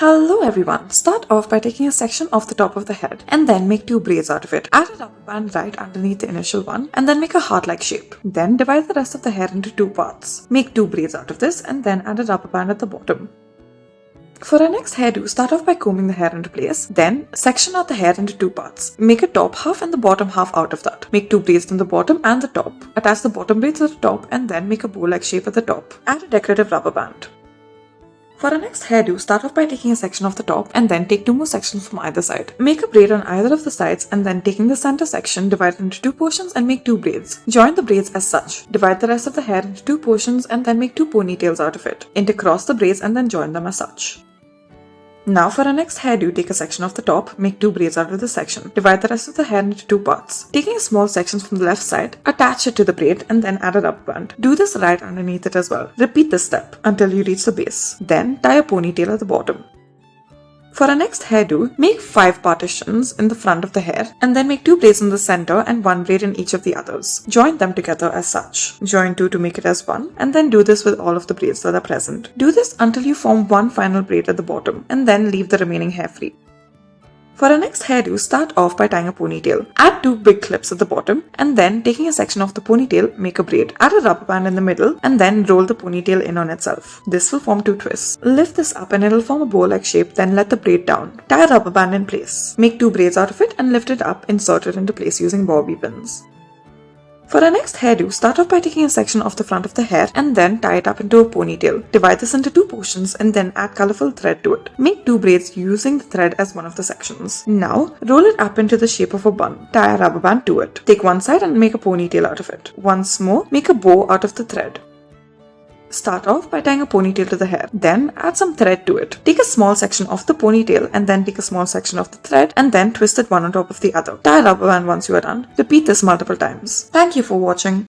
Hello everyone, start off by taking a section off the top of the head and then make two braids out of it. Add a rubber band right underneath the initial one and then make a heart-like shape. Then divide the rest of the hair into two parts. Make two braids out of this and then add a rubber band at the bottom. For our next hairdo, start off by combing the hair into place, then section out the hair into two parts. Make a top half and the bottom half out of that. Make two braids from the bottom and the top. Attach the bottom braids to the top and then make a bow-like shape at the top. Add a decorative rubber band. For our next hairdo, start off by taking a section off the top and then take two more sections from either side. Make a braid on either of the sides and then taking the center section, divide it into two portions and make two braids. Join the braids as such. Divide the rest of the hair into two portions and then make two ponytails out of it. Intercross the braids and then join them as such. Now for our next hairdo, take a section off the top, make two braids out of the section. Divide the rest of the hair into two parts. Taking a small section from the left side, attach it to the braid and then add a rubber band. Do this right underneath it as well. Repeat this step until you reach the base. Then tie a ponytail at the bottom. For our next hairdo, make 5 partitions in the front of the hair and then make 2 braids in the center and 1 braid in each of the others. Join them together as such. Join 2 to make it as 1 and then do this with all of the braids that are present. Do this until you form one final braid at the bottom and then leave the remaining hair free. For our next hairdo, start off by tying a ponytail. Add 2 big clips at the bottom and then taking a section of the ponytail, make a braid. Add a rubber band in the middle and then roll the ponytail in on itself. This will form 2 twists. Lift this up and it will form a bow-like shape, then let the braid down. Tie a rubber band in place. Make 2 braids out of it and lift it up, insert it into place using bobby pins. For our next hairdo, start off by taking a section off the front of the hair and then tie it up into a ponytail. Divide this into 2 portions and then add colorful thread to it. Make 2 braids using the thread as one of the sections. Now, roll it up into the shape of a bun. Tie a rubber band to it. Take one side and make a ponytail out of it. Once more, make a bow out of the thread. Start off by tying a ponytail to the hair. Then add some thread to it. Take a small section off the ponytail and then take a small section of the thread and then twist it one on top of the other. Tie a rubber band once you are done. Repeat this multiple times. Thank you for watching.